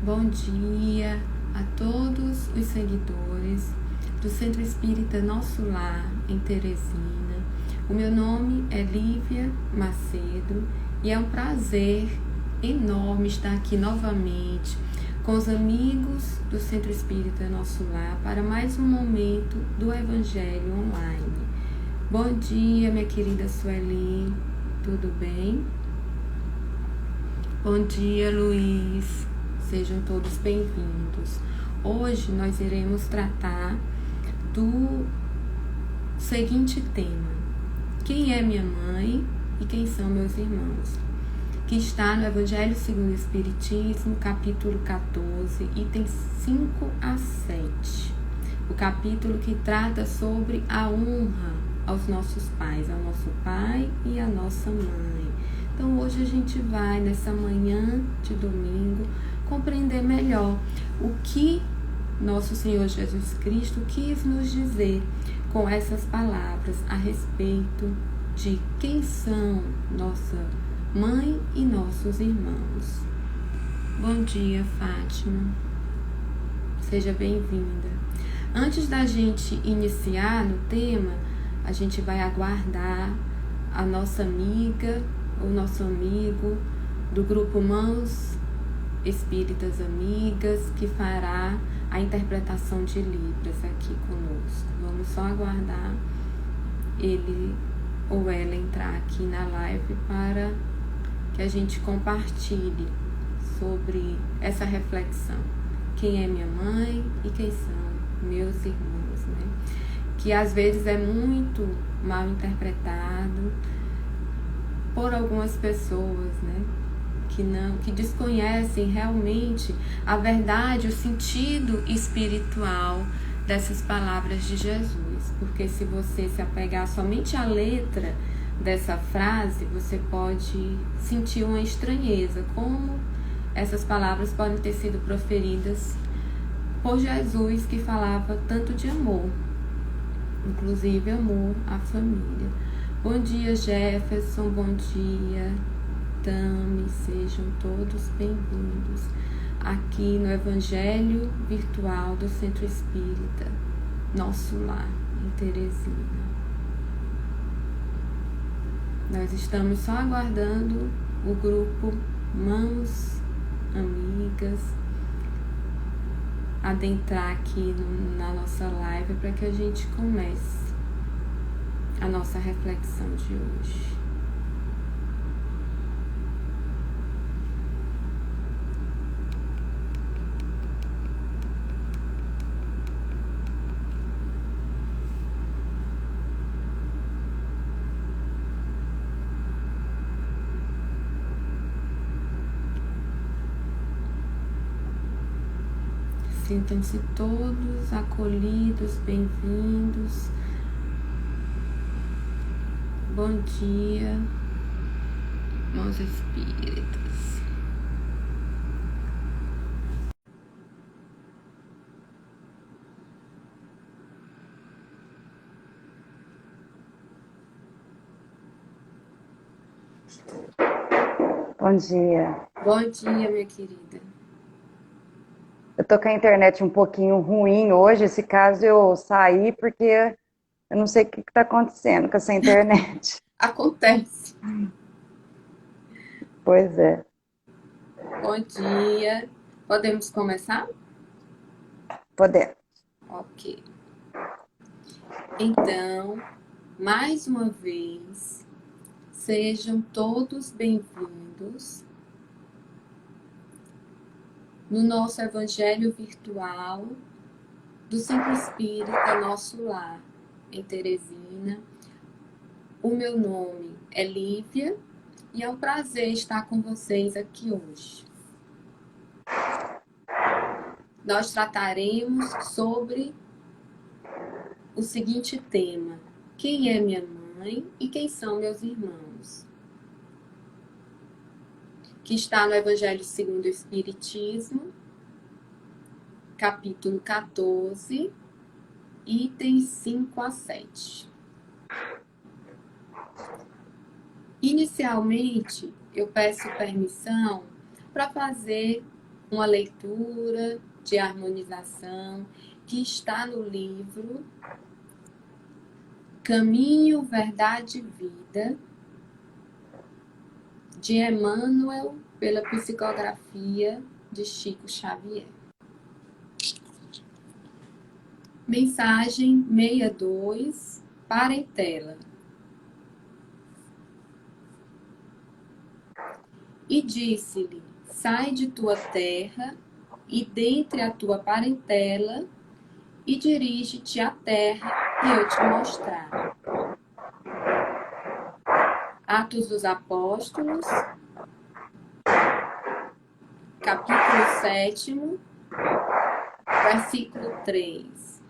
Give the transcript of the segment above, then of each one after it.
Bom dia a todos os seguidores do Centro Espírita Nosso Lar, em Teresina. O meu nome é Lívia Macedo e é um prazer enorme estar aqui novamente com os amigos do Centro Espírita Nosso Lar para mais um momento do Evangelho online. Bom dia, minha querida Sueli, tudo bem? Bom dia, Luiz. Sejam todos bem-vindos. Hoje nós iremos tratar do seguinte tema: quem é minha mãe e quem são meus irmãos? Que está no Evangelho segundo o Espiritismo, capítulo 14, itens 5 a 7. O capítulo que trata sobre a honra aos nossos pais, ao nosso pai e à nossa mãe. Então hoje a gente vai, nessa manhã de domingo, compreender melhor o que nosso Senhor Jesus Cristo quis nos dizer com essas palavras a respeito de quem são nossa mãe e nossos irmãos. Bom dia, Fátima. Seja bem-vinda. Antes da gente iniciar no tema, a gente vai aguardar a nossa amiga, o nosso amigo do grupo Mãos Espíritas Amigas, que fará a interpretação de Libras aqui conosco. Vamos só aguardar ele ou ela entrar aqui na live para que a gente compartilhe sobre essa reflexão. Quem é minha mãe e quem são meus irmãos, né? Que às vezes é muito mal interpretado por algumas pessoas, né? Que desconhecem realmente a verdade, o sentido espiritual dessas palavras de Jesus. Porque se você se apegar somente à letra dessa frase, você pode sentir uma estranheza, como essas palavras podem ter sido proferidas por Jesus, que falava tanto de amor, inclusive amor à família. Bom dia, Jefferson, bom dia, Tami, sejam todos bem-vindos aqui no Evangelho Virtual do Centro Espírita Nosso Lar, em Teresina. Nós estamos só aguardando o grupo Mãos Amigas adentrar aqui na nossa live para que a gente comece a nossa reflexão de hoje. Sintam-se todos acolhidos, bem-vindos. Bom dia, irmãos espíritas. Bom dia. Bom dia, minha querida. Eu tô com a internet um pouquinho ruim hoje. Esse caso eu saí porque eu não sei o que está acontecendo com essa internet. Acontece. Pois é. Bom dia. Podemos começar? Podemos. Ok. Então, mais uma vez, sejam todos bem-vindos no nosso Evangelho Virtual do Centro Espírita Nosso Lar, em Teresina. O meu nome é Lívia e é um prazer estar com vocês aqui hoje. Nós trataremos sobre o seguinte tema: quem é minha mãe e quem são meus irmãos? Que está no Evangelho segundo o Espiritismo, capítulo 14, itens 5 a 7. Inicialmente, eu peço permissão para fazer uma leitura de harmonização que está no livro Caminho, Verdade e Vida, de Emmanuel, pela psicografia de Chico Xavier. Mensagem 62, parentela. E disse-lhe: sai de tua terra e dentre a tua parentela e dirige-te à terra que eu te mostrar. Atos dos Apóstolos, capítulo 7, versículo 3.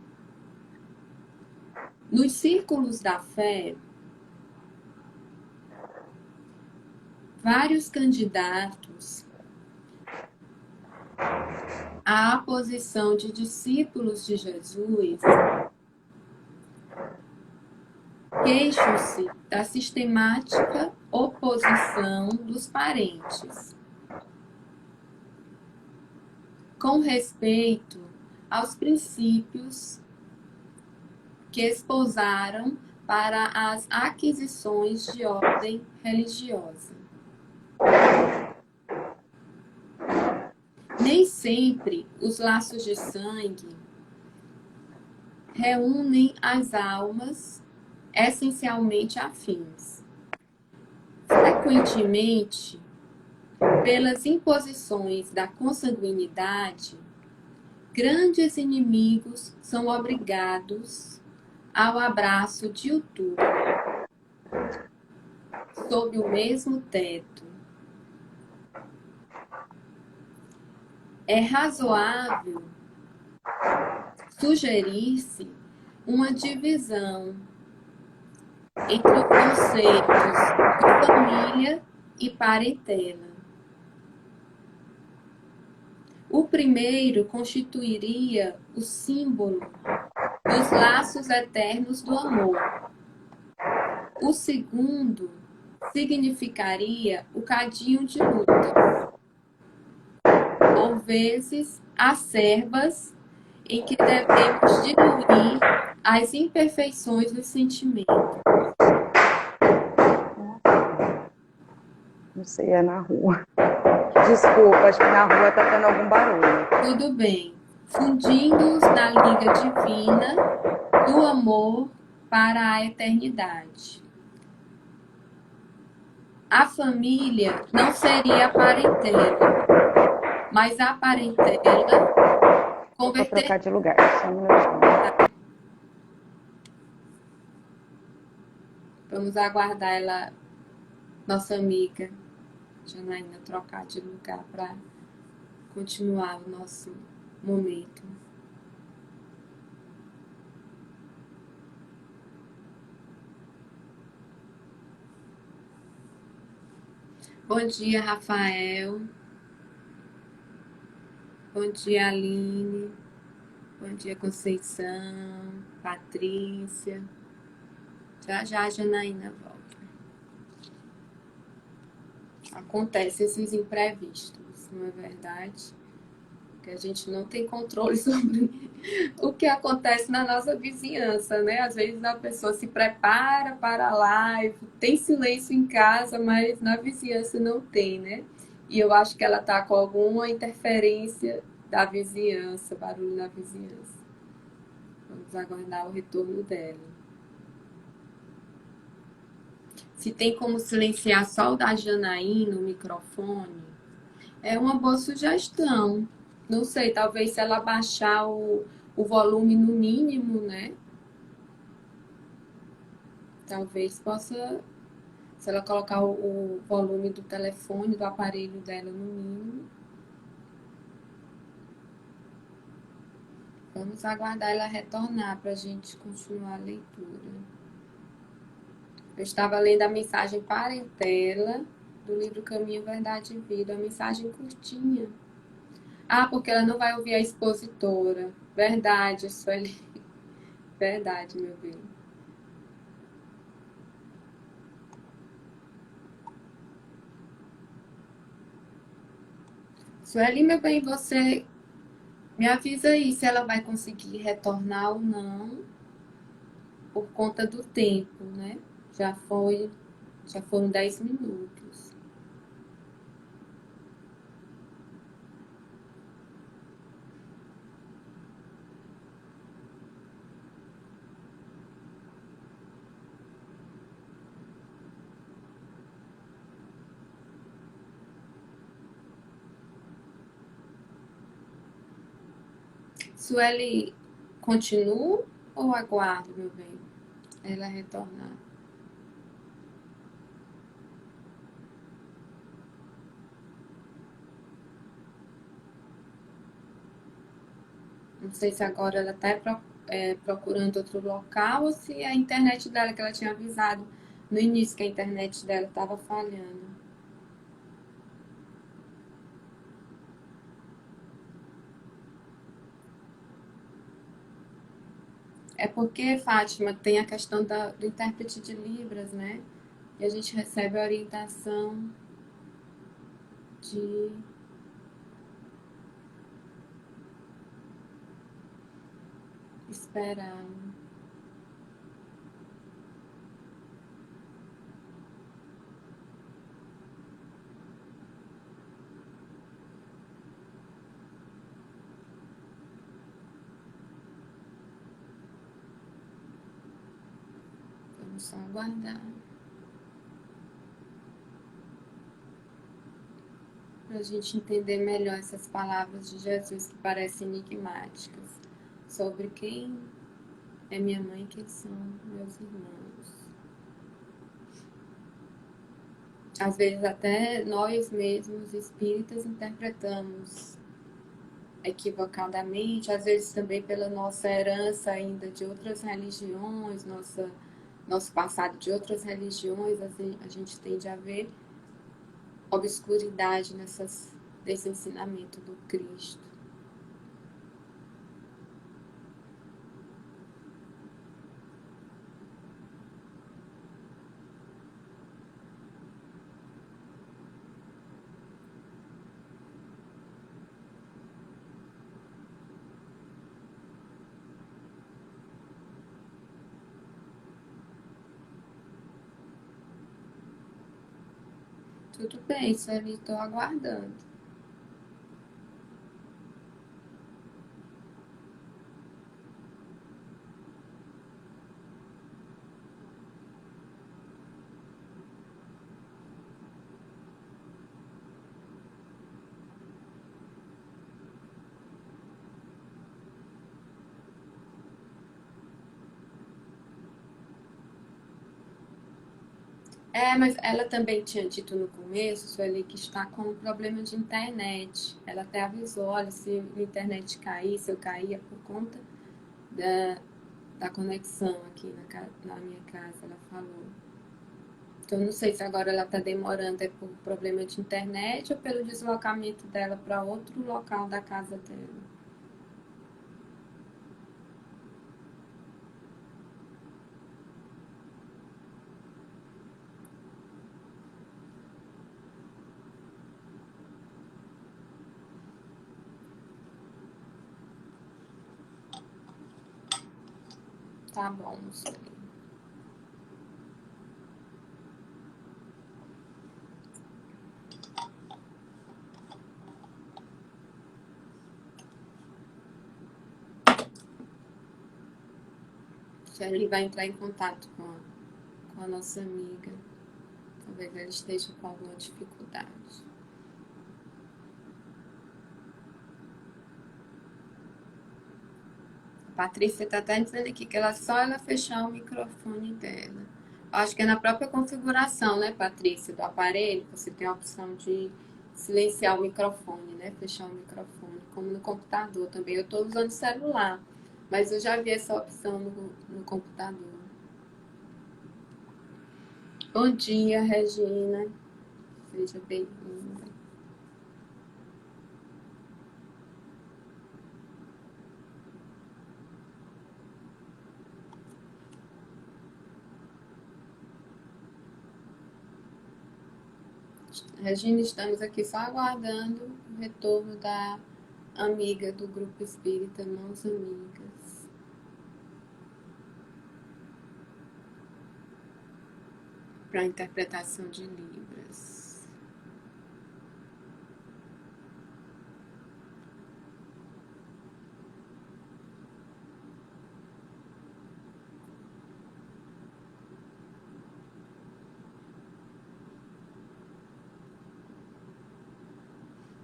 Nos círculos da fé, vários candidatos à posição de discípulos de Jesus queixam-se da sistemática oposição dos parentes com respeito aos princípios que esposaram para as aquisições de ordem religiosa. Nem sempre os laços de sangue reúnem as almas essencialmente afins. Frequentemente, pelas imposições da consanguinidade, grandes inimigos são obrigados ao abraço diuturno, sob o mesmo teto. É razoável sugerir-se uma divisão entre os conceitos de família e parentela. O primeiro constituiria o símbolo dos laços eternos do amor. O segundo significaria o cadinho de luta, por vezes acerbas, em que devemos diluir as imperfeições do sentimento. Não sei, é na rua. Desculpa, acho que na rua tá tendo algum barulho. Tudo bem. Fundindo-os na liga divina do amor para a eternidade. A família não seria a parentela, mas a parentela Vou trocar de lugar, só um minutinho. Vamos aguardar ela, nossa amiga Janaína, trocar de lugar para continuar o nosso momento. Bom dia, Rafael. Bom dia, Aline. Bom dia, Conceição, Patrícia. Já já a Janaína volta. Acontecem esses imprevistos, não é verdade? Que a gente não tem controle sobre o que acontece na nossa vizinhança, né? Às vezes a pessoa se prepara para a live, tem silêncio em casa, mas na vizinhança não tem, né? E eu acho que ela está com alguma interferência da vizinhança, barulho na vizinhança. Vamos aguardar o retorno dela. Se tem como silenciar só o da Janaína no microfone, é uma boa sugestão. Não sei, talvez se ela baixar o volume no mínimo, né? Talvez possa, se ela colocar o volume do telefone, do aparelho dela no mínimo. Vamos aguardar ela retornar para a gente continuar a leitura. Eu estava lendo a mensagem parentela do livro Caminho, Verdade e Vida, uma mensagem curtinha. Ah, porque ela não vai ouvir a expositora. Verdade, Sueli. Verdade, meu bem. Sueli, meu bem, você me avisa aí se ela vai conseguir retornar ou não por conta do tempo, né? Já foi, já foram 10 minutos. Sueli, continuo ou aguardo, meu bem, ela retornar? Não sei se agora ela está procurando outro local ou se a internet dela, que ela tinha avisado no início que a internet dela estava falhando. É porque, Fátima, tem a questão do intérprete de Libras, né? E a gente recebe a orientação de esperar. Vamos só aguardar para a gente entender melhor essas palavras de Jesus que parecem enigmáticas sobre quem é minha mãe e quem são meus irmãos. Às vezes até nós mesmos, espíritas, interpretamos equivocadamente, às vezes também pela nossa herança ainda de outras religiões, nosso passado de outras religiões, a gente tende a ver obscuridade desse ensinamento do Cristo. Tudo bem, Sueli, estou aguardando. É, mas ela também tinha dito no começo, Sueli, que está com um problema de internet. Ela até avisou, olha, se a internet cair, se eu cair é por conta da, da conexão aqui na minha casa, ela falou. Então, não sei se agora ela está demorando é por problema de internet ou pelo deslocamento dela para outro local da casa dela. Tá bom, Sueli. Sueli vai entrar em contato com a nossa amiga. Talvez ela esteja com alguma dificuldade. A Patrícia está até dizendo aqui que só ela fechar o microfone dela. Acho que é na própria configuração, né, Patrícia, do aparelho, você tem a opção de silenciar o microfone, né? Fechar o microfone, como no computador também. Eu estou usando celular, mas eu já vi essa opção no computador. Bom dia, Regina. Seja bem-vinda. Regina, estamos aqui só aguardando retorno da amiga do Grupo Espírita Mãos Amigas. Para a interpretação de Libras.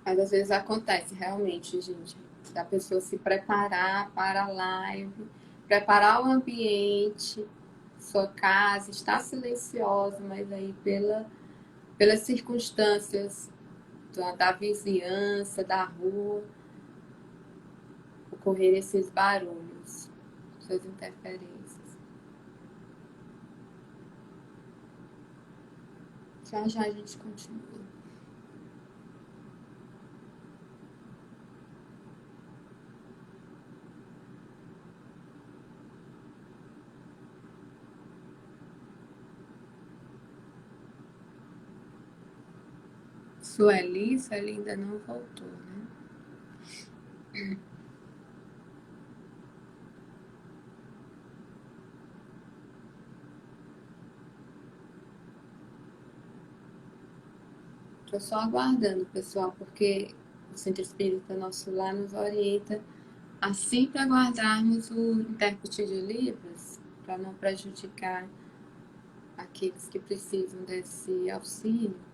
Mas às vezes acontece realmente, gente, da pessoa se preparar para a live, preparar o ambiente, sua casa, está silenciosa, mas aí pelas circunstâncias da vizinhança, da rua, ocorrer esses barulhos, suas interferências. Já já a gente continua. Sueli ainda não voltou, né? Estou só aguardando, pessoal, porque o Centro Espírita Nosso Lar nos orienta a sempre aguardarmos o intérprete de Libras, para não prejudicar aqueles que precisam desse auxílio.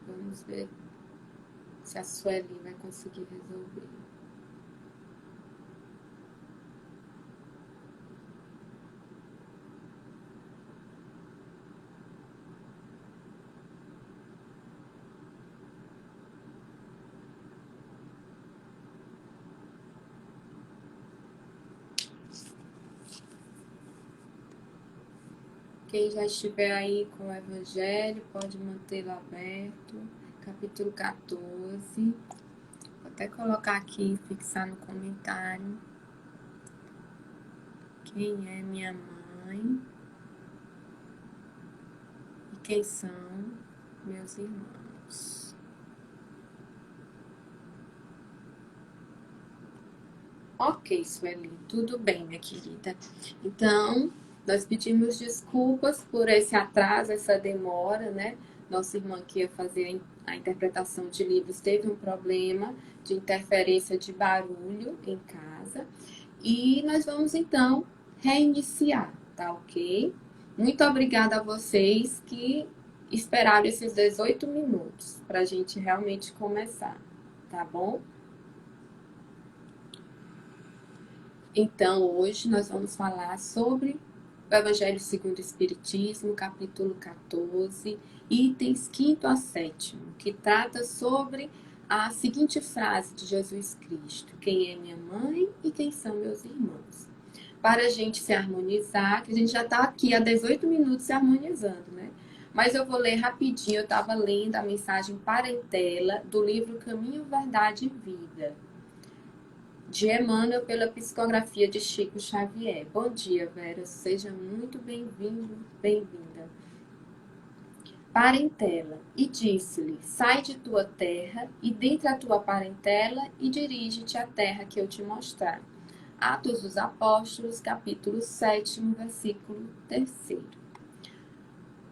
Vamos ver se a Sueli vai conseguir resolver. Quem já estiver aí com o Evangelho, pode mantê-lo aberto. Capítulo 14. Vou até colocar aqui, fixar no comentário. Quem é minha mãe? E quem são meus irmãos? Ok, Sueli, tudo bem, minha querida. Então, nós pedimos desculpas por esse atraso, essa demora, né? Nossa irmã que ia fazer a interpretação de livros teve um problema de interferência de barulho em casa. E nós vamos, então, reiniciar, tá ok? Muito obrigada a vocês que esperaram esses 18 minutos para a gente realmente começar, tá bom? Então, hoje nós vamos falar sobre o Evangelho segundo o Espiritismo, capítulo 14, itens 5º a 7º, que trata sobre a seguinte frase de Jesus Cristo: quem é minha mãe e quem são meus irmãos? Para a gente se harmonizar, que a gente já está aqui há 18 minutos se harmonizando, né? Mas eu vou ler rapidinho, eu estava lendo a mensagem parentela do livro Caminho, Verdade e Vida, de Emmanuel, pela psicografia de Chico Xavier. Bom dia, Vera. Seja muito bem-vindo, bem-vinda. Parentela. E disse-lhe: sai de tua terra e dentre a tua parentela e dirige-te à terra que eu te mostrar. Atos dos Apóstolos, capítulo 7, versículo 3.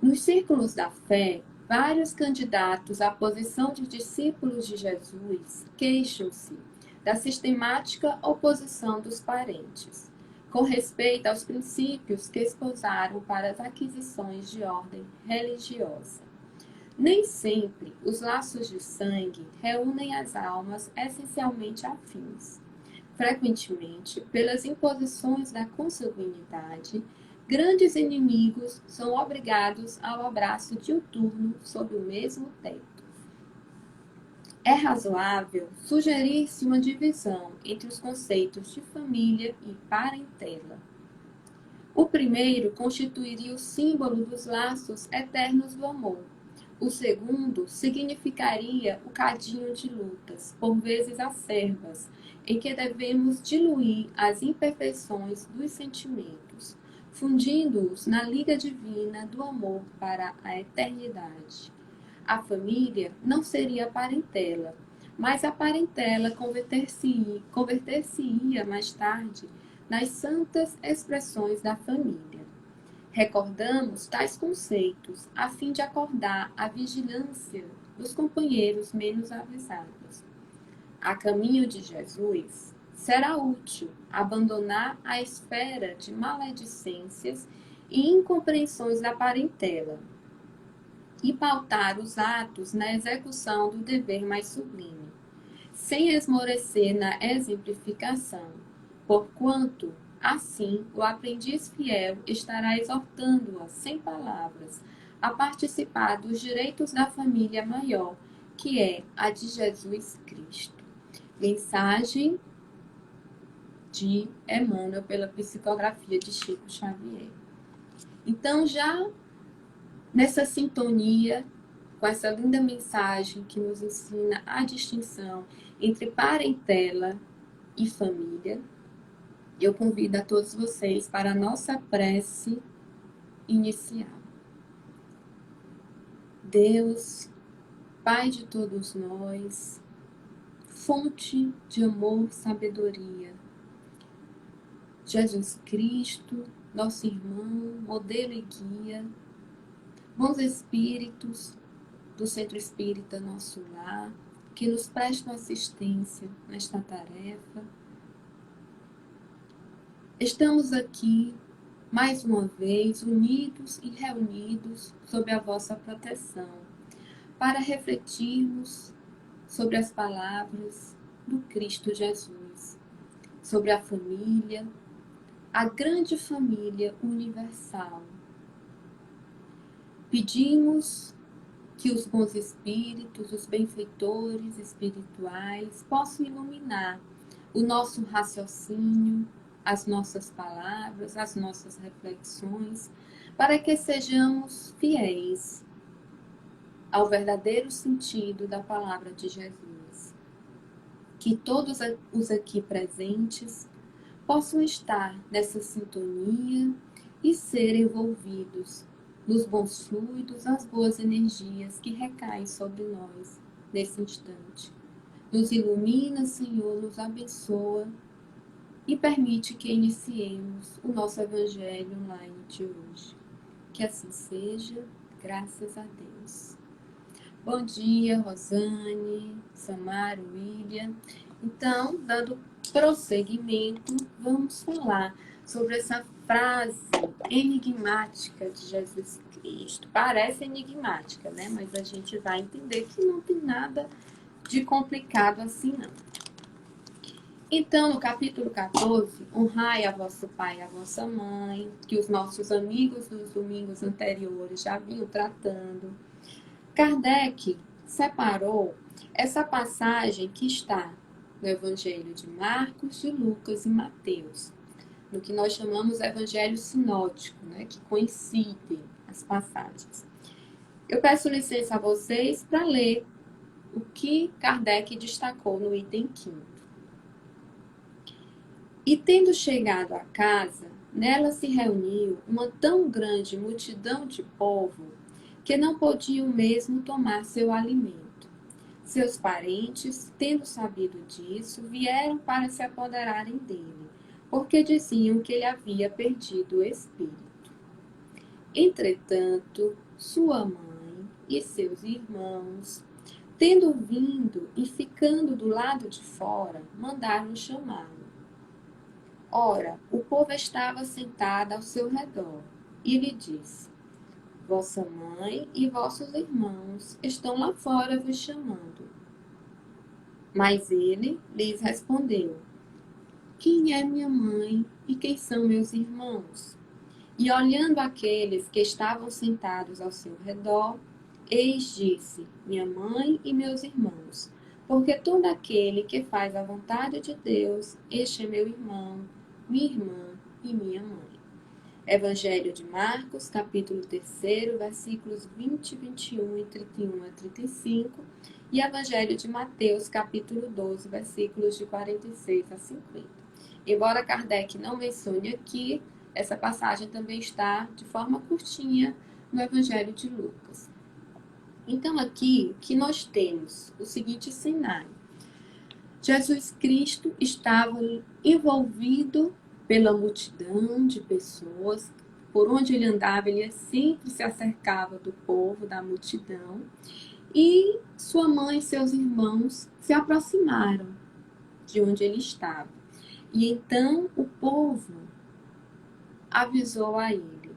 Nos círculos da fé, vários candidatos à posição de discípulos de Jesus queixam-se da sistemática oposição dos parentes, com respeito aos princípios que esposaram para as aquisições de ordem religiosa. Nem sempre os laços de sangue reúnem as almas essencialmente afins. Frequentemente, pelas imposições da consanguinidade, grandes inimigos são obrigados ao abraço diuturno sob o mesmo teto. É razoável sugerir-se uma divisão entre os conceitos de família e parentela. O primeiro constituiria o símbolo dos laços eternos do amor. O segundo significaria o cadinho de lutas, por vezes acerbas, em que devemos diluir as imperfeições dos sentimentos, fundindo-os na liga divina do amor para a eternidade. A família não seria a parentela, mas a parentela converter-se-ia mais tarde nas santas expressões da família. Recordamos tais conceitos a fim de acordar a vigilância dos companheiros menos avisados. A caminho de Jesus, será útil abandonar a esfera de maledicências e incompreensões da parentela e pautar os atos na execução do dever mais sublime, sem esmorecer na exemplificação, porquanto, assim, o aprendiz fiel estará exortando-a, sem palavras, a participar dos direitos da família maior, que é a de Jesus Cristo. Mensagem de Emmanuel pela psicografia de Chico Xavier. Então, já nessa sintonia, com essa linda mensagem que nos ensina a distinção entre parentela e família, eu convido a todos vocês para a nossa prece inicial. Deus, Pai de todos nós, fonte de amor, sabedoria, Jesus Cristo, nosso irmão, modelo e guia, bons espíritos do Centro Espírita Nosso Lar, que nos prestam assistência nesta tarefa. Estamos aqui, mais uma vez, unidos e reunidos sob a vossa proteção, para refletirmos sobre as palavras do Cristo Jesus, sobre a família, a grande família universal. Pedimos que os bons espíritos, os benfeitores espirituais, possam iluminar o nosso raciocínio, as nossas palavras, as nossas reflexões, para que sejamos fiéis ao verdadeiro sentido da palavra de Jesus. Que todos os aqui presentes possam estar nessa sintonia e ser envolvidos nos bons fluidos, as boas energias que recaem sobre nós nesse instante. Nos ilumina, Senhor, nos abençoa e permite que iniciemos o nosso Evangelho online de hoje. Que assim seja, graças a Deus. Bom dia, Rosane, Samara, William. Então, dando prosseguimento, vamos falar sobre essa frase enigmática de Jesus Cristo. Parece enigmática, né? Mas a gente vai entender que não tem nada de complicado assim, não. Então, no capítulo 14, honrai a vosso pai e a vossa mãe, que os nossos amigos dos domingos anteriores já vinham tratando. Kardec separou essa passagem que está no Evangelho de Marcos, de Lucas e Mateus, no que nós chamamos de Evangelho sinótico, né, que coincidem as passagens. Eu peço licença a vocês para ler o que Kardec destacou no item 5º. E tendo chegado à casa, nela se reuniu uma tão grande multidão de povo que não podiam mesmo tomar seu alimento. Seus parentes, tendo sabido disso, vieram para se apoderarem dele, porque diziam que ele havia perdido o espírito. Entretanto, sua mãe e seus irmãos, tendo vindo e ficando do lado de fora, mandaram chamá-lo. Ora, o povo estava sentado ao seu redor, e lhe disse: vossa mãe e vossos irmãos estão lá fora vos chamando. Mas ele lhes respondeu: quem é minha mãe e quem são meus irmãos? E olhando aqueles que estavam sentados ao seu redor, eis disse: minha mãe e meus irmãos, porque todo aquele que faz a vontade de Deus, este é meu irmão, minha irmã e minha mãe. Evangelho de Marcos, capítulo 3, versículos 20, 21 e 31 a 35, e Evangelho de Mateus, capítulo 12, versículos de 46 a 50. Embora Kardec não mencione aqui, essa passagem também está de forma curtinha no Evangelho de Lucas. Então, aqui, que nós temos o seguinte cenário. Jesus Cristo estava envolvido pela multidão de pessoas. Por onde ele andava, ele sempre se acercava do povo, da multidão. E sua mãe e seus irmãos se aproximaram de onde ele estava. E então o povo avisou a ele: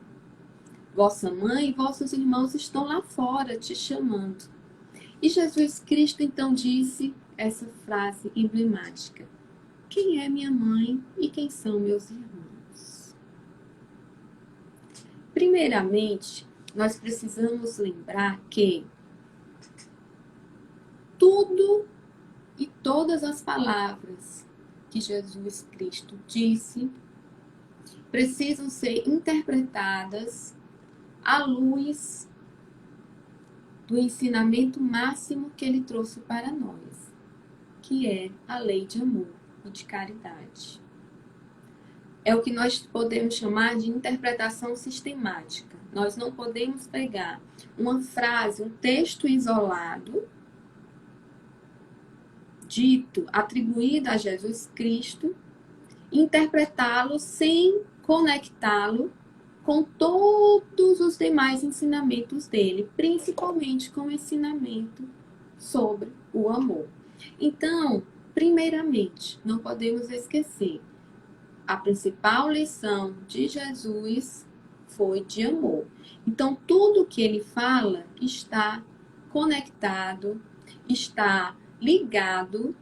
vossa mãe e vossos irmãos estão lá fora te chamando. E Jesus Cristo então disse essa frase emblemática: quem é minha mãe e quem são meus irmãos? Primeiramente, nós precisamos lembrar que tudo e todas as palavras que Jesus Cristo disse precisam ser interpretadas à luz do ensinamento máximo que ele trouxe para nós, que é a lei de amor e de caridade. É o que nós podemos chamar de interpretação sistemática. Nós não podemos pegar uma frase, um texto isolado, dito, atribuído a Jesus Cristo, interpretá-lo sem conectá-lo com todos os demais ensinamentos dele, principalmente com o ensinamento sobre o amor. Então, primeiramente, não podemos esquecer, a principal lição de Jesus foi de amor. Então, tudo que ele fala está conectado, está ligado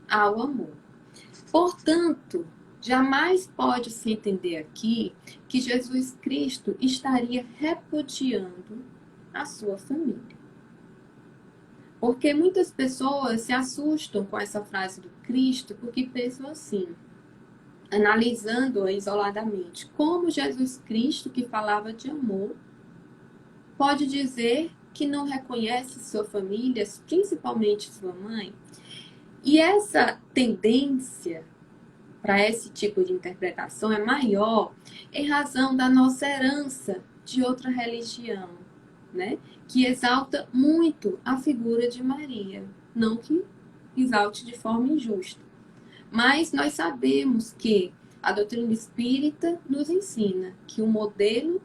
ao amor. Portanto, jamais pode se entender aqui que Jesus Cristo estaria repudiando a sua família. Porque muitas pessoas se assustam com essa frase do Cristo porque pensam assim, analisando-a isoladamente, como Jesus Cristo, que falava de amor, pode dizer que não reconhece sua família, principalmente sua mãe? E essa tendência para esse tipo de interpretação é maior em razão da nossa herança de outra religião, né? Que exalta muito a figura de Maria, não que exalte de forma injusta. Mas nós sabemos que a doutrina espírita nos ensina que o modelo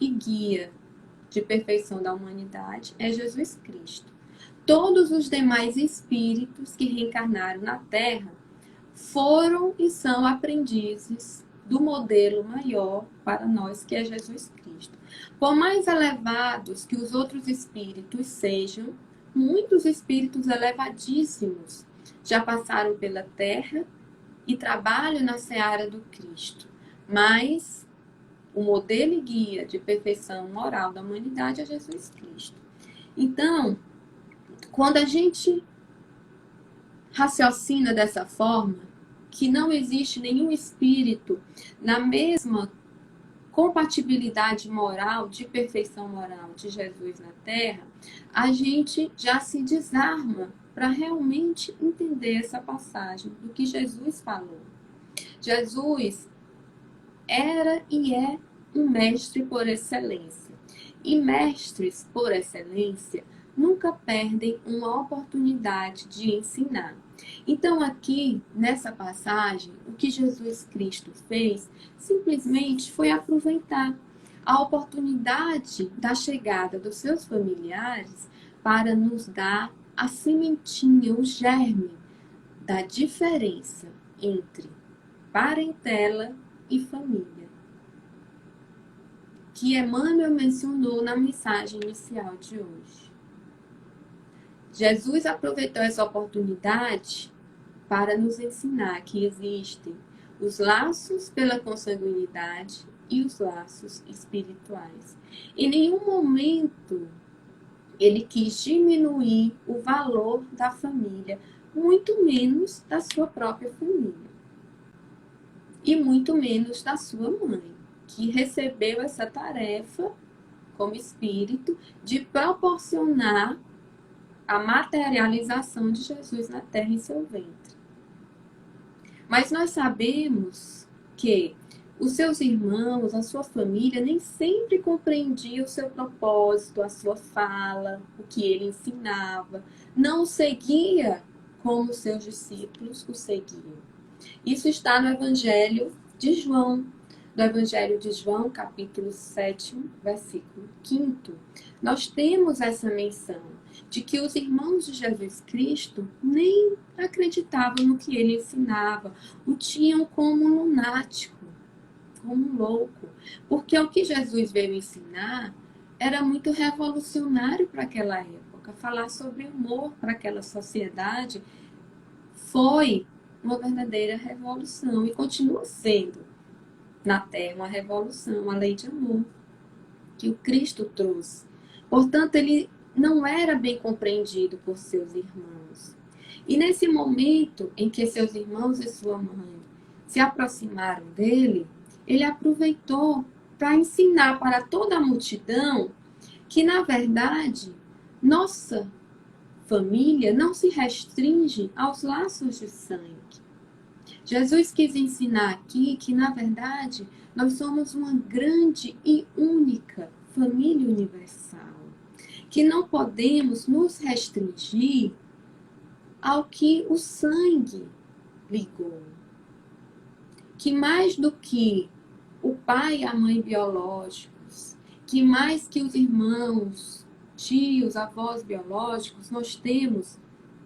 e guia de perfeição da humanidade é Jesus Cristo. Todos os demais espíritos que reencarnaram na Terra foram e são aprendizes do modelo maior para nós, que é Jesus Cristo. Por mais elevados que os outros espíritos sejam, muitos espíritos elevadíssimos já passaram pela Terra e trabalham na seara do Cristo. Mas o modelo e guia de perfeição moral da humanidade é Jesus Cristo. Então, quando a gente raciocina dessa forma, que não existe nenhum espírito na mesma compatibilidade moral, de perfeição moral de Jesus na Terra, a gente já se desarma para realmente entender essa passagem do que Jesus falou. Jesus era e é um mestre por excelência. E mestres por excelência nunca perdem uma oportunidade de ensinar. Então, aqui, nessa passagem, o que Jesus Cristo fez simplesmente foi aproveitar a oportunidade da chegada dos seus familiares para nos dar a sementinha, o germe da diferença entre parentela e família, que Emmanuel mencionou na mensagem inicial de hoje. Jesus aproveitou essa oportunidade para nos ensinar que existem os laços pela consanguinidade e os laços espirituais. Em nenhum momento ele quis diminuir o valor da família, muito menos da sua própria família. E muito menos da sua mãe, que recebeu essa tarefa como espírito de proporcionar a materialização de Jesus na terra em seu ventre. Mas nós sabemos que Os seus irmãos, a sua família, nem sempre compreendia o seu propósito, a sua fala, o que ele ensinava. Não o seguia como os seus discípulos o seguiam. Isso está no Evangelho de João. No Evangelho de João, capítulo 7, versículo 5, nós temos essa menção de que os irmãos de Jesus Cristo nem acreditavam no que ele ensinava, o tinham como um lunático, como um louco, porque o que Jesus veio ensinar era muito revolucionário para aquela época. Falar sobre amor para aquela sociedade foi uma verdadeira revolução e continua sendo na Terra uma revolução, a lei de amor que o Cristo trouxe. Portanto, ele não era bem compreendido por seus irmãos. E nesse momento em que seus irmãos e sua mãe se aproximaram dele, ele aproveitou para ensinar para toda a multidão que, na verdade, nossa família não se restringe aos laços de sangue. Jesus quis ensinar aqui que, na verdade, nós somos uma grande e única família universal, que não podemos nos restringir ao que o sangue ligou. Que mais do que o pai e a mãe biológicos, que mais que os irmãos, tios, avós biológicos, nós temos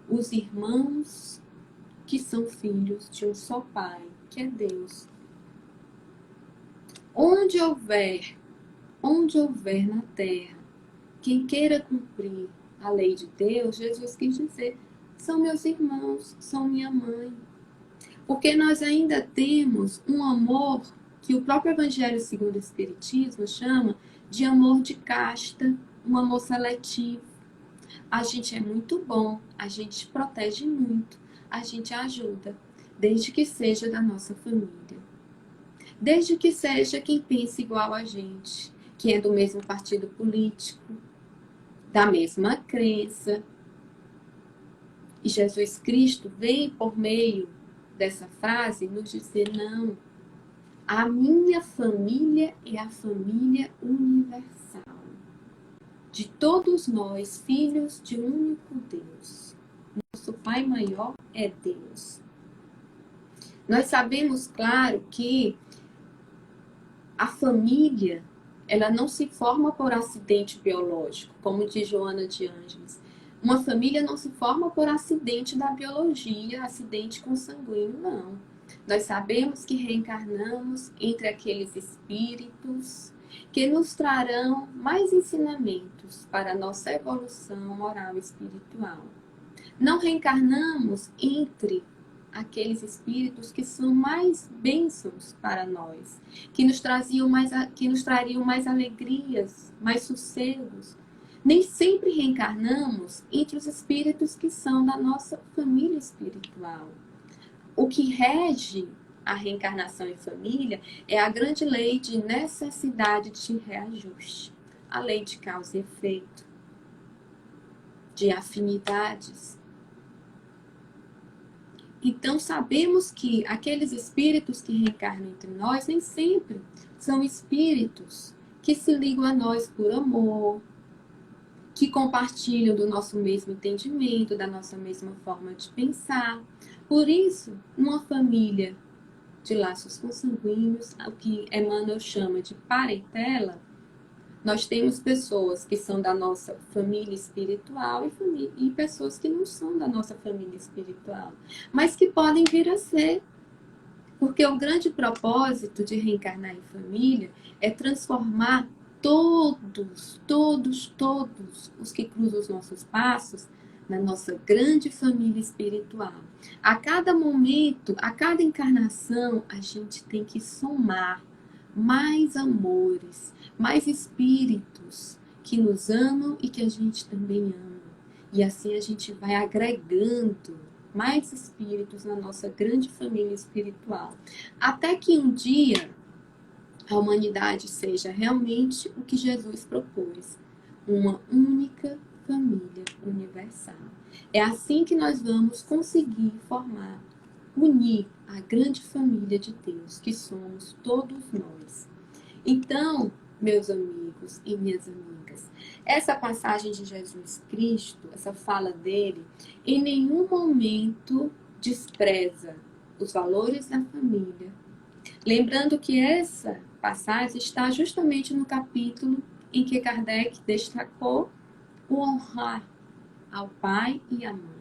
os irmãos que são filhos de um só Pai, que é Deus. Onde houver na terra quem queira cumprir a lei de Deus, Jesus quis dizer, são meus irmãos, são minha mãe. Porque nós ainda temos um amor que o próprio Evangelho segundo o Espiritismo chama de amor de casta, um amor seletivo. A gente é muito bom, a gente protege muito, a gente ajuda, desde que seja da nossa família. Desde que seja quem pensa igual a gente, que é do mesmo partido político, da mesma crença. E Jesus Cristo vem por meio dessa frase nos dizer, não, a minha família é a família universal, de todos nós, filhos de um único Deus. Nosso Pai maior é Deus. Nós sabemos, claro, que a família, ela não se forma por acidente biológico, como diz Joana de Ângeles. Uma família não se forma por acidente da biologia, acidente consanguíneo, não. Nós sabemos que reencarnamos entre aqueles espíritos que nos trarão mais ensinamentos para a nossa evolução moral e espiritual. Não reencarnamos entre aqueles espíritos que são mais bênçãos para nós, que nos trariam mais alegrias, mais sossegos. Nem sempre reencarnamos entre os espíritos que são da nossa família espiritual. O que rege a reencarnação em família é a grande lei de necessidade de reajuste, a lei de causa e efeito, de afinidades. Então, sabemos que aqueles espíritos que reencarnam entre nós nem sempre são espíritos que se ligam a nós por amor, que compartilham do nosso mesmo entendimento, da nossa mesma forma de pensar. Por isso, numa família de laços consanguíneos, o que Emmanuel chama de parentela, nós temos pessoas que são da nossa família espiritual e pessoas que não são da nossa família espiritual, mas que podem vir a ser. Porque o grande propósito de reencarnar em família é transformar todos os que cruzam os nossos passos na nossa grande família espiritual. A cada momento, a cada encarnação, a gente tem que somar mais amores, mais espíritos que nos amam e que a gente também ama. E assim a gente vai agregando mais espíritos na nossa grande família espiritual. Até que um dia a humanidade seja realmente o que Jesus propôs, uma única família universal. É assim que nós vamos conseguir formar unir a grande família de Deus, que somos todos nós. Então, meus amigos e minhas amigas, essa passagem de Jesus Cristo, essa fala dele, em nenhum momento despreza os valores da família. Lembrando que essa passagem está justamente no capítulo em que Kardec destacou o honrar ao pai e à mãe.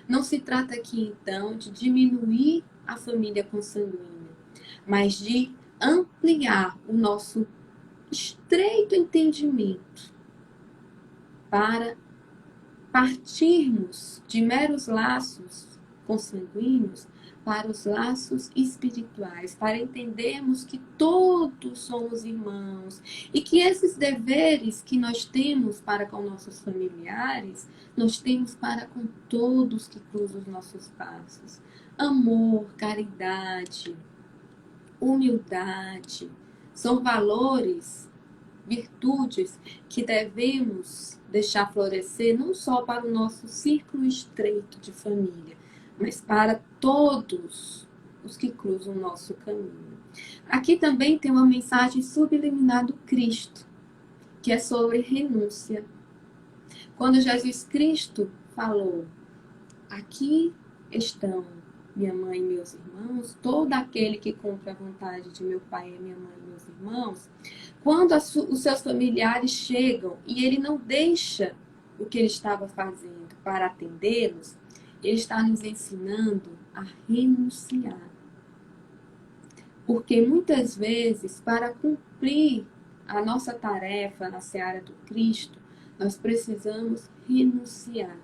Não se trata aqui, então, de diminuir a família consanguínea, mas de ampliar o nosso estreito entendimento para partirmos de meros laços consanguíneos para os laços espirituais, para entendermos que todos somos irmãos e que esses deveres que nós temos para com nossos familiares, nós temos para com todos que cruzam os nossos passos. Amor, caridade, humildade, são valores, virtudes que devemos deixar florescer não só para o nosso círculo estreito de família, mas para todos os que cruzam o nosso caminho. Aqui também tem uma mensagem subliminar do Cristo, que é sobre renúncia. Quando Jesus Cristo falou, aqui estão minha mãe e meus irmãos, todo aquele que cumpre a vontade de meu pai e minha mãe e meus irmãos, quando os seus familiares chegam e ele não deixa o que ele estava fazendo para atendê-los, ele está nos ensinando a renunciar. Porque muitas vezes, para cumprir a nossa tarefa na seara do Cristo, nós precisamos renunciar.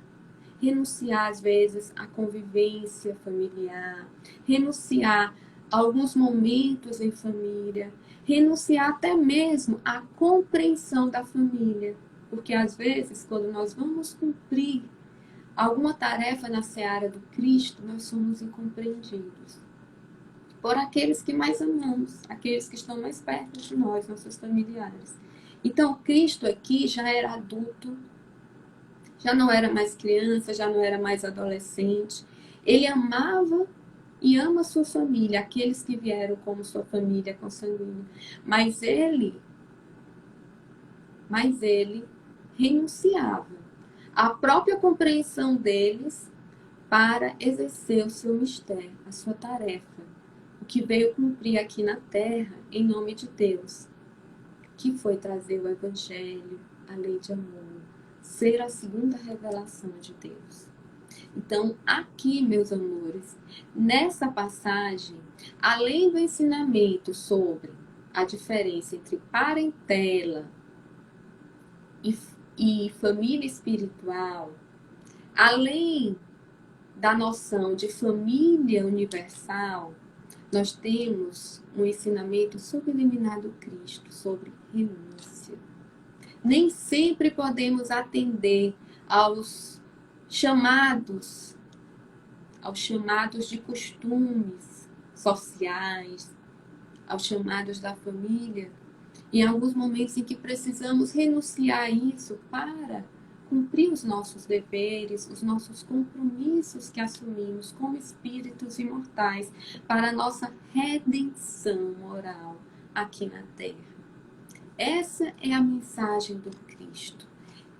Renunciar, às vezes, à convivência familiar, renunciar a alguns momentos em família, renunciar até mesmo à compreensão da família. Porque, às vezes, quando nós vamos cumprir alguma tarefa na seara do Cristo, nós somos incompreendidos por aqueles que mais amamos, aqueles que estão mais perto de nós, nossos familiares. Então, Cristo aqui já era adulto, já não era mais criança, já não era mais adolescente. Ele amava e ama sua família, aqueles que vieram como sua família consanguínea. Mas ele renunciava à própria compreensão deles para exercer o seu mistério, a sua tarefa, o que veio cumprir aqui na terra em nome de Deus, que foi trazer o Evangelho, a lei de amor, ser a segunda revelação de Deus. Então, aqui, meus amores, nessa passagem, além do ensinamento sobre a diferença entre parentela e família espiritual, além da noção de família universal, nós temos um ensinamento subliminar do Cristo sobre renúncia. Nem sempre podemos atender aos chamados de costumes sociais, aos chamados da família, em alguns momentos em que precisamos renunciar a isso para cumprir os nossos deveres, os nossos compromissos que assumimos como espíritos imortais para a nossa redenção moral aqui na Terra. Essa é a mensagem do Cristo.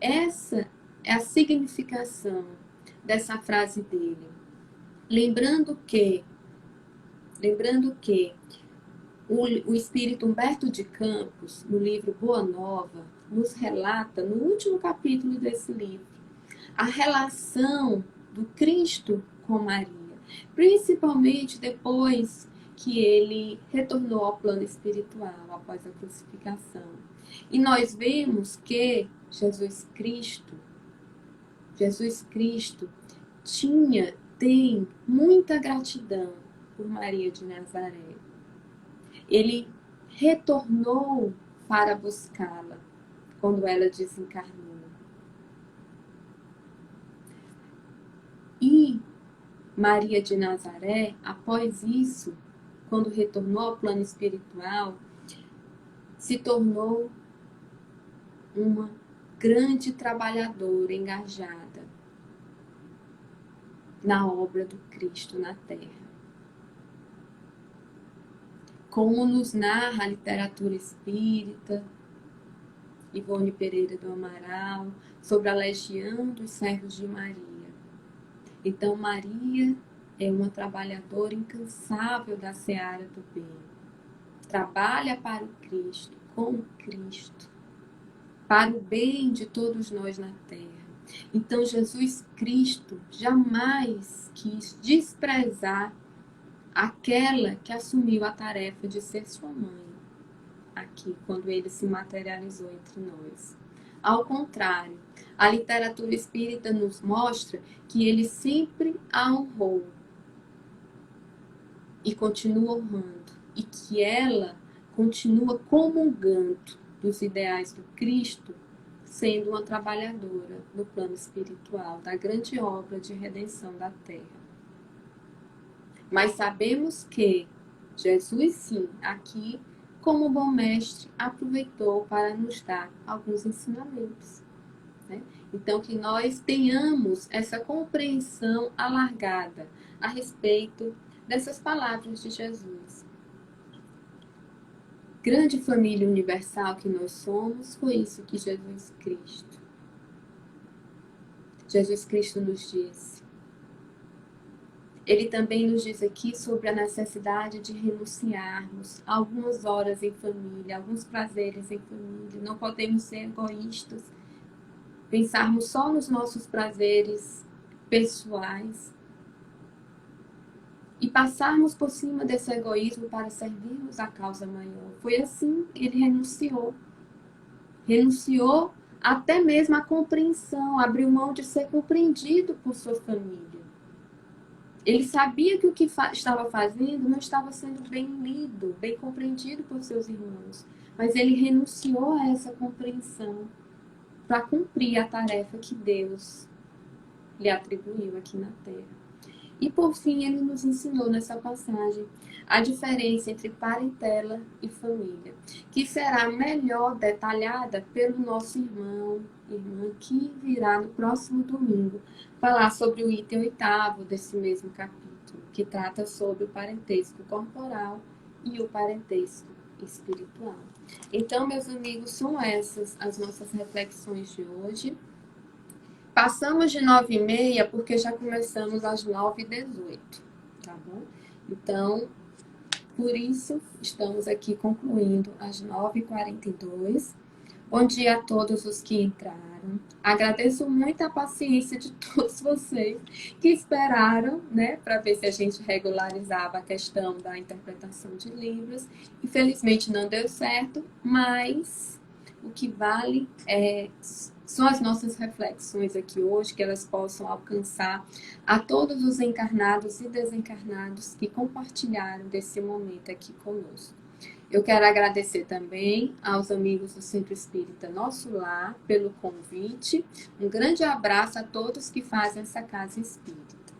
Essa é a significação dessa frase dele. Lembrando que o espírito Humberto de Campos, no livro Boa Nova, nos relata, no último capítulo desse livro, a relação do Cristo com Maria, principalmente depois que ele retornou ao plano espiritual após a crucificação. E nós vemos que Jesus Cristo tem muita gratidão por Maria de Nazaré. Ele retornou para buscá-la quando ela desencarnou. E Maria de Nazaré, após isso, quando retornou ao plano espiritual, se tornou uma grande trabalhadora engajada na obra do Cristo na Terra. como nos narra a literatura espírita, Ivone Pereira do Amaral, sobre a legião dos servos de Maria. Então, Maria é uma trabalhadora incansável da seara do bem. Trabalha para o Cristo, com o Cristo, para o bem de todos nós na terra. Então, Jesus Cristo jamais quis desprezar aquela que assumiu a tarefa de ser sua mãe, aqui, quando ele se materializou entre nós. Ao contrário, a literatura espírita nos mostra que ele sempre a honrou e continua honrando, e que ela continua comungando dos ideais do Cristo, sendo uma trabalhadora no plano espiritual da grande obra de redenção da Terra. Mas sabemos que Jesus, sim, aqui, como bom mestre, aproveitou para nos dar alguns ensinamentos, né? Então, que nós tenhamos essa compreensão alargada a respeito dessas palavras de Jesus. Grande família universal que nós somos, foi isso que Jesus Cristo nos disse. Ele também nos diz aqui sobre a necessidade de renunciarmos a algumas horas em família, alguns prazeres em família. Não podemos ser egoístas, pensarmos só nos nossos prazeres pessoais e passarmos por cima desse egoísmo para servirmos a causa maior. Foi assim que ele renunciou. Renunciou até mesmo à compreensão, abriu mão de ser compreendido por sua família. Ele sabia que o que estava fazendo não estava sendo bem lido, bem compreendido por seus irmãos, mas ele renunciou a essa compreensão para cumprir a tarefa que Deus lhe atribuiu aqui na Terra. E por fim, ele nos ensinou nessa passagem a diferença entre parentela e família, que será melhor detalhada pelo nosso irmã que virá no próximo domingo falar sobre o item 8º desse mesmo capítulo, que trata sobre o parentesco corporal e o parentesco espiritual. Então, meus amigos, são essas as nossas reflexões de hoje. Passamos de 9h30 porque já começamos às 9h18, tá bom? Então, por isso, estamos aqui concluindo às 9h42. Bom dia a todos os que entraram. Agradeço muito a paciência de todos vocês que esperaram, né, para ver se a gente regularizava a questão da interpretação de livros. Infelizmente não deu certo, mas o que vale são as nossas reflexões aqui hoje, que elas possam alcançar a todos os encarnados e desencarnados que compartilharam desse momento aqui conosco. Eu quero agradecer também aos amigos do Centro Espírita Nosso Lar pelo convite. Um grande abraço a todos que fazem essa casa espírita.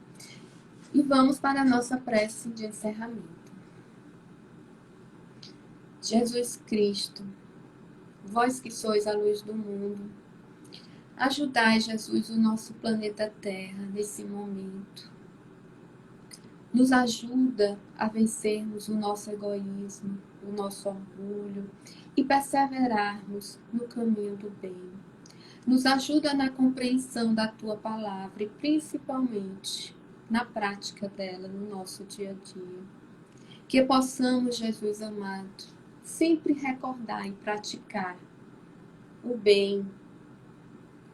E vamos para a nossa prece de encerramento. Jesus Cristo, vós que sois a luz do mundo, ajudai, Jesus, o nosso planeta Terra nesse momento. Nos ajuda a vencermos o nosso egoísmo, o nosso orgulho e perseverarmos no caminho do bem. Nos ajuda na compreensão da Tua Palavra e principalmente na prática dela no nosso dia a dia. Que possamos, Jesus amado, sempre recordar e praticar o bem,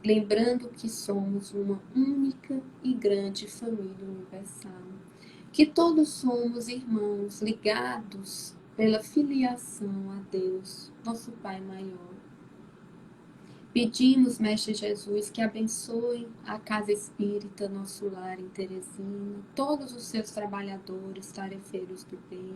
lembrando que somos uma única e grande família universal, que todos somos irmãos ligados pela filiação a Deus, nosso Pai maior. Pedimos, Mestre Jesus, que abençoe a Casa Espírita, nosso lar em Teresina, todos os seus trabalhadores, tarefeiros do bem,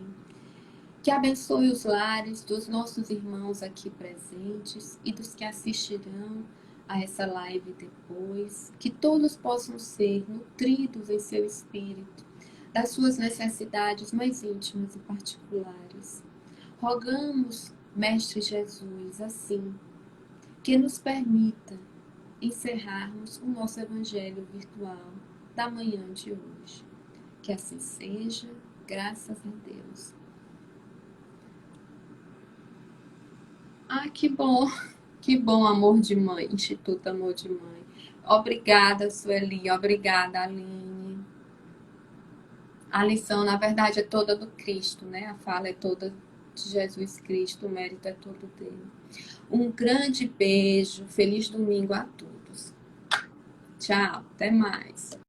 que abençoe os lares dos nossos irmãos aqui presentes e dos que assistirão a essa live depois, que todos possam ser nutridos em seu espírito, das suas necessidades mais íntimas e particulares. Rogamos, Mestre Jesus, assim, que nos permita encerrarmos o nosso Evangelho virtual da manhã de hoje. Que assim seja, graças a Deus. Ah, que bom, amor de mãe, Instituto Amor de Mãe. Obrigada, Sueli, obrigada, Aline. A lição, na verdade, é toda do Cristo, né? A fala é toda de Jesus Cristo, o mérito é todo dele. Um grande beijo, feliz domingo a todos. Tchau, até mais.